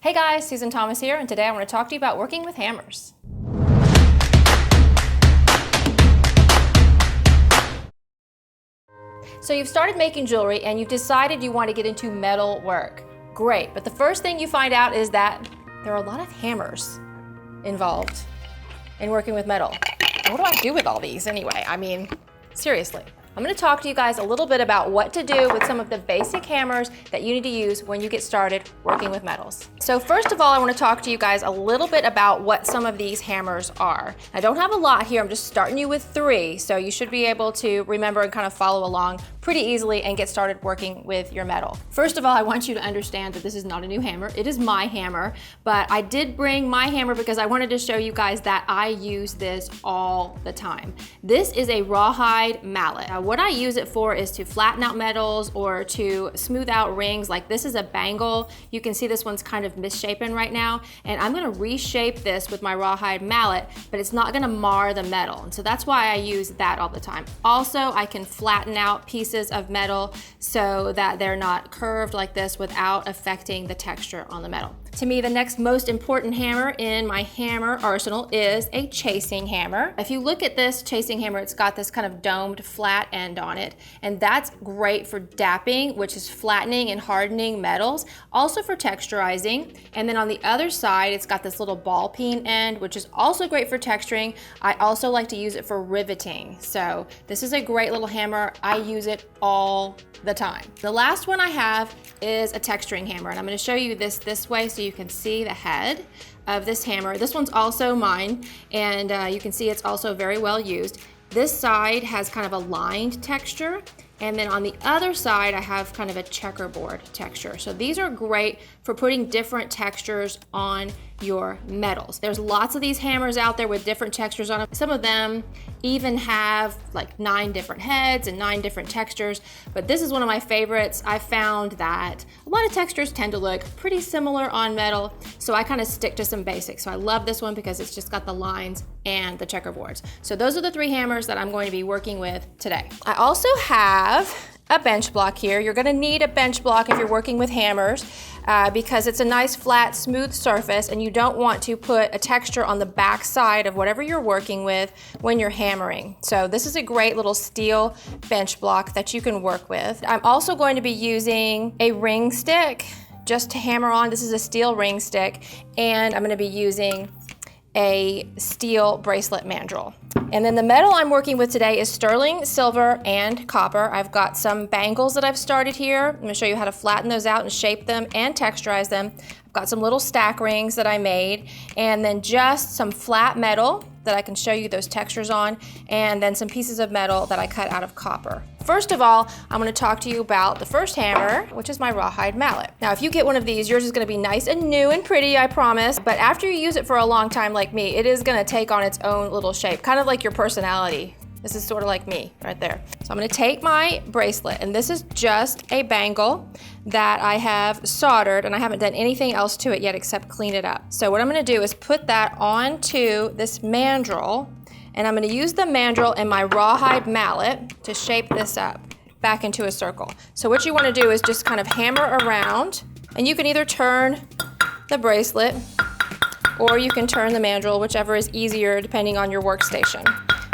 Hey guys, Susan Thomas here, and today I want to talk to you about working with hammers. So you've started making jewelry and you've decided you want to get into metal work. Great, but the first thing you find out is that there are a lot of hammers involved in working with metal. What do I do with all these anyway? I mean, seriously. I'm going to talk to you guys a little bit about what to do with some of the basic hammers that you need to use when you get started working with metals. So first of all, I want to talk to you guys a little bit about what some of these hammers are. I don't have a lot here, I'm just starting you with 3, so you should be able to remember and kind of follow along pretty easily and get started working with your metal. First of all, I want you to understand that this is not a new hammer. It is my hammer, but I did bring my hammer because I wanted to show you guys that I use this all the time. This is a rawhide mallet. What I use it for is to flatten out metals or to smooth out rings. Like this is a bangle. You can see this one's kind of misshapen right now, and I'm gonna reshape this with my rawhide mallet, but it's not gonna mar the metal. And so that's why I use that all the time. Also, I can flatten out pieces of metal so that they're not curved like this without affecting the texture on the metal. To me, the next most important hammer in my hammer arsenal is a chasing hammer. If you look at this chasing hammer, it's got this kind of domed flat end on it, and that's great for dapping, which is flattening and hardening metals, also for texturizing. And then on the other side, it's got this little ballpin end, which is also great for texturing. I also like to use it for riveting. So this is a great little hammer. I use it all the time. The last one I have is a texturing hammer, and I'm going to show you this way so you can see the head of this hammer. This one's also mine, and you can see it's also very well used. This side has kind of a lined texture, and then on the other side I have kind of a checkerboard texture. So these are great for putting different textures on your metals. There's lots of these hammers out there with different textures on them. Some of them even have like 9 different heads and 9 different textures, but this is one of my favorites. I found that a lot of textures tend to look pretty similar on metal, so I kind of stick to some basics. So I love this one because it's just got the lines and the checkerboards. So those are the 3 hammers that I'm going to be working with today. I also have a bench block here. You're gonna need a bench block if you're working with hammers because it's a nice flat smooth surface, and you don't want to put a texture on the back side of whatever you're working with when you're hammering. So this is a great little steel bench block that you can work with. I'm also going to be using a ring stick just to hammer on. This is a steel ring stick, and I'm gonna be using a steel bracelet mandrel. And then the metal I'm working with today is sterling silver and copper. I've got some bangles that I've started here. I'm gonna show you how to flatten those out and shape them and texturize them. I've got some little stack rings that I made, and then just some flat metal that I can show you those textures on, and then some pieces of metal that I cut out of copper. First of all, I'm going to talk to you about the first hammer, which is my rawhide mallet. Now, if you get one of these, yours is going to be nice and new and pretty, I promise, but after you use it for a long time like me, it is going to take on its own little shape, kind of like your personality. This is sort of like me right there. So I'm going to take my bracelet, and this is just a bangle that I have soldered, and I haven't done anything else to it yet except clean it up. So what I'm going to do is put that onto this mandrel, and I'm going to use the mandrel and my rawhide mallet to shape this up back into a circle. So what you want to do is just kind of hammer around, and you can either turn the bracelet or you can turn the mandrel, whichever is easier depending on your workstation.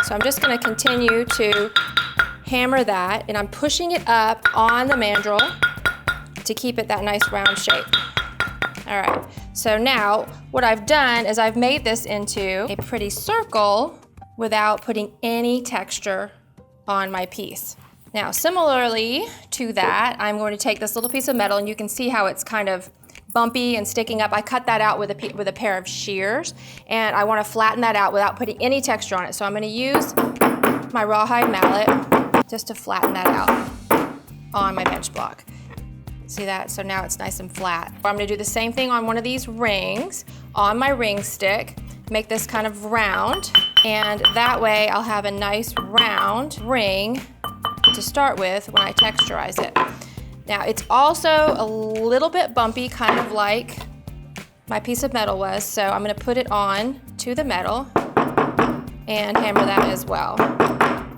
So I'm just going to continue to hammer that, and I'm pushing it up on the mandrel to keep it that nice round shape. All right, so now what I've done is I've made this into a pretty circle without putting any texture on my piece. Now, similarly to that, I'm going to take this little piece of metal, and you can see how it's kind of bumpy and sticking up. I cut that out with a pair of shears, and I want to flatten that out without putting any texture on it. So I'm going to use my rawhide mallet just to flatten that out on my bench block. See that? So now it's nice and flat. I'm going to do the same thing on one of these rings on my ring stick, make this kind of round, and that way I'll have a nice round ring to start with when I texturize it. Now, it's also a little bit bumpy, kind of like my piece of metal was, so I'm going to put it on to the metal and hammer that as well.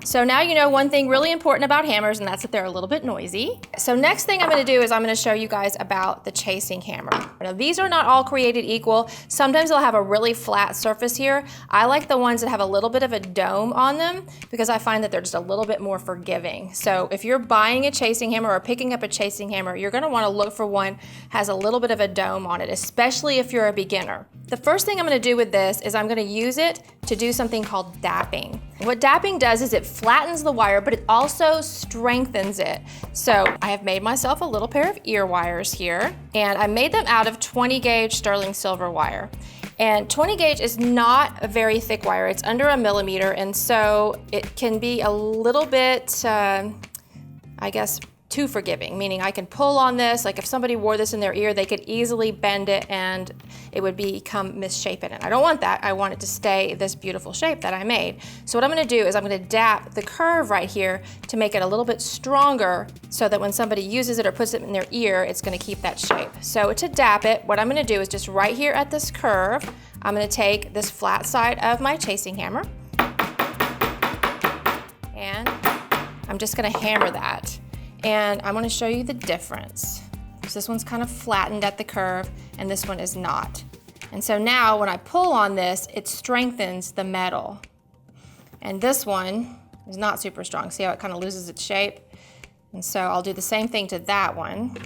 So now you know one thing really important about hammers, and that's that they're a little bit noisy. So next thing I'm gonna do is I'm gonna show you guys about the chasing hammer. Now these are not all created equal. Sometimes they'll have a really flat surface here. I like the ones that have a little bit of a dome on them because I find that they're just a little bit more forgiving. So if you're buying a chasing hammer or picking up a chasing hammer, you're gonna wanna look for one that has a little bit of a dome on it, especially if you're a beginner. The first thing I'm gonna do with this is I'm gonna use it to do something called dapping. What dapping does is it flattens the wire, but it also strengthens it. So I have made myself a little pair of ear wires here, and I made them out of 20 gauge sterling silver wire. And 20 gauge is not a very thick wire. It's under 1 millimeter, and so it can be a little bit, I guess, too forgiving, meaning I can pull on this, like if somebody wore this in their ear, they could easily bend it and it would become misshapen. And I don't want that. I want it to stay this beautiful shape that I made. So what I'm gonna do is I'm gonna dap the curve right here to make it a little bit stronger so that when somebody uses it or puts it in their ear, it's gonna keep that shape. So to dap it, what I'm gonna do is just right here at this curve, I'm gonna take this flat side of my chasing hammer and I'm just gonna hammer that. And I'm gonna show you the difference. So this one's kind of flattened at the curve and this one is not. And so now when I pull on this, it strengthens the metal. And this one is not super strong. See how it kind of loses its shape? And so I'll do the same thing to that one.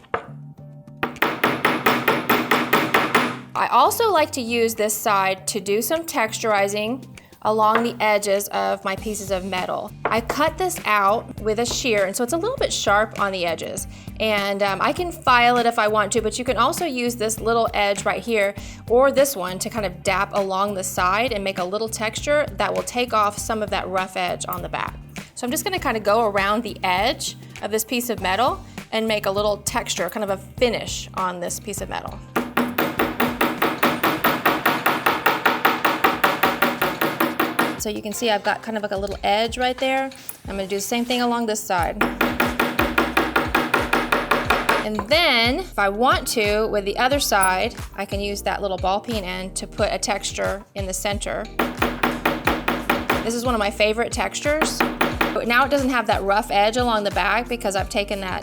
I also like to use this side to do some texturizing along the edges of my pieces of metal. I cut this out with a shear, and so it's a little bit sharp on the edges. And I can file it if I want to, but you can also use this little edge right here, or this one to kind of dap along the side and make a little texture that will take off some of that rough edge on the back. So I'm just gonna kind of go around the edge of this piece of metal and make a little texture, kind of a finish on this piece of metal. So you can see I've got kind of like a little edge right there. I'm gonna do the same thing along this side. And then, if I want to, with the other side, I can use that little ball peen end to put a texture in the center. This is one of my favorite textures. But now it doesn't have that rough edge along the back because I've taken that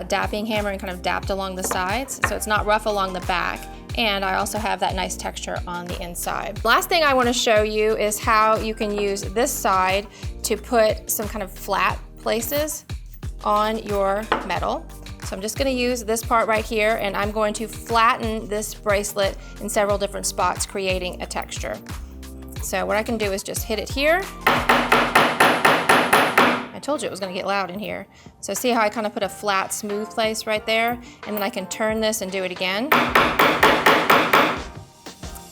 dapping hammer and kind of dapped along the sides. So it's not rough along the back. And I also have that nice texture on the inside. Last thing I want to show you is how you can use this side to put some kind of flat places on your metal. So I'm just going to use this part right here and I'm going to flatten this bracelet in several different spots, creating a texture. So what I can do is just hit it here. I told you it was going to get loud in here. So see how I kind of put a flat, smooth place right there? And then I can turn this and do it again.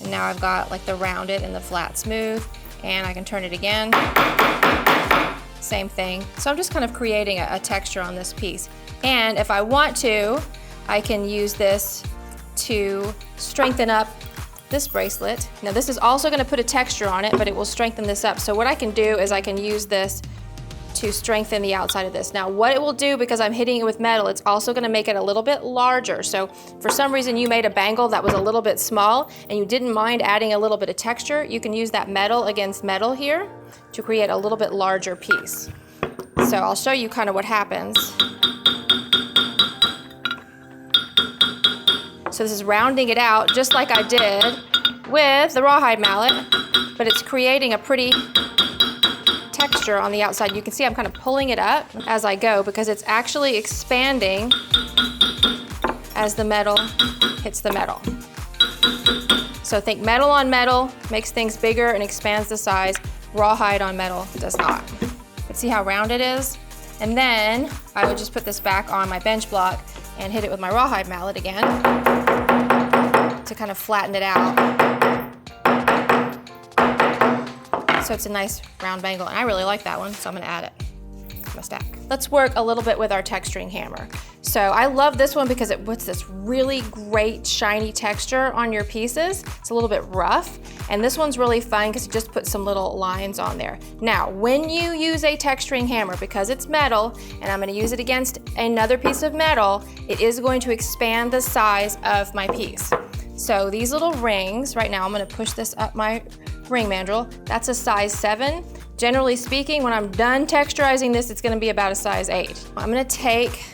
And now I've got like the rounded and the flat smooth, and I can turn it again. Same thing. So I'm just kind of creating a texture on this piece. And if I want to, I can use this to strengthen up this bracelet. Now this is also going to put a texture on it, but it will strengthen this up. So what I can do is I can use this to strengthen the outside of this. Now what it will do, because I'm hitting it with metal, it's also gonna make it a little bit larger. So for some reason you made a bangle that was a little bit small and you didn't mind adding a little bit of texture, you can use that metal against metal here to create a little bit larger piece. So I'll show you kind of what happens. So this is rounding it out just like I did with the rawhide mallet, but it's creating a pretty texture on the outside. You can see I'm kind of pulling it up as I go because it's actually expanding as the metal hits the metal. So think metal on metal makes things bigger and expands the size. Rawhide on metal does not. But see how round it is? And then I would just put this back on my bench block and hit it with my rawhide mallet again to kind of flatten it out. So it's a nice round bangle, and I really like that one, so I'm gonna add it to my stack. Let's work a little bit with our texturing hammer. So I love this one because it puts this really great shiny texture on your pieces. It's a little bit rough, and this one's really fun because it just puts some little lines on there. Now, when you use a texturing hammer, because it's metal, and I'm gonna use it against another piece of metal, it is going to expand the size of my piece. So these little rings, right now I'm gonna push this up my ring mandrel. That's a size 7. Generally speaking, when I'm done texturizing this, it's gonna be about a size 8. I'm gonna take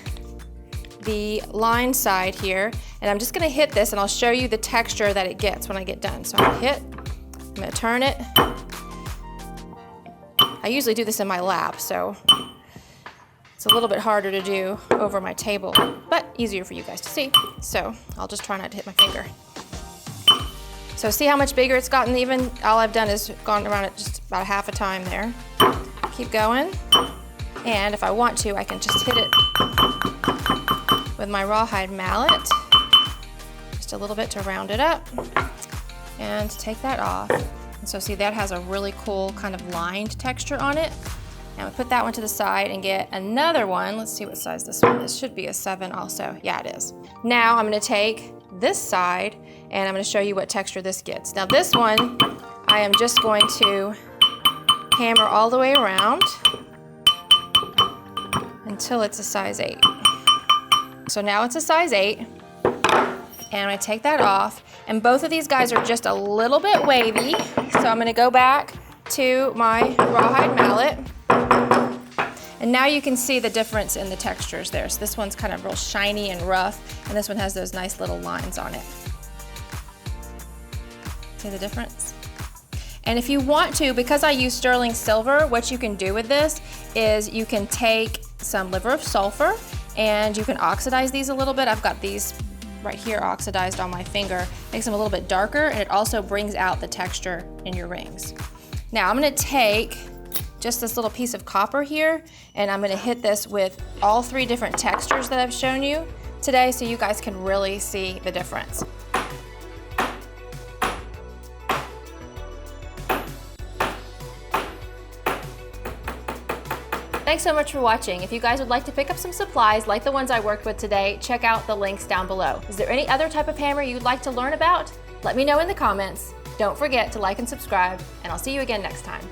the line side here, and I'm just gonna hit this, and I'll show you the texture that it gets when I get done. So I'm gonna hit, I'm gonna turn it. I usually do this in my lap, so it's a little bit harder to do over my table, but easier for you guys to see. So I'll just try not to hit my finger. So see how much bigger it's gotten even? All I've done is gone around it just about half a time there. Keep going. And if I want to, I can just hit it with my rawhide mallet, just a little bit to round it up, and take that off. And so see, that has a really cool kind of lined texture on it. And we put that one to the side and get another one. Let's see what size this one is. Should be a 7 also. Yeah, it is. Now I'm gonna take this side and I'm gonna show you what texture this gets. Now this one, I am just going to hammer all the way around until it's a size 8. So now it's a size 8. And I take that off, and both of these guys are just a little bit wavy. So I'm gonna go back to my rawhide mallet. And now you can see the difference in the textures there. So this one's kind of real shiny and rough, and this one has those nice little lines on it. See the difference? And if you want to, because I use sterling silver, what you can do with this is you can take some liver of sulfur and you can oxidize these a little bit. I've got these right here oxidized on my finger. Makes them a little bit darker, and it also brings out the texture in your rings. Now I'm gonna take just this little piece of copper here, and I'm gonna hit this with all 3 different textures that I've shown you today so you guys can really see the difference. Thanks so much for watching. If you guys would like to pick up some supplies like the ones I worked with today, check out the links down below. Is there any other type of hammer you'd like to learn about? Let me know in the comments. Don't forget to like and subscribe, and I'll see you again next time.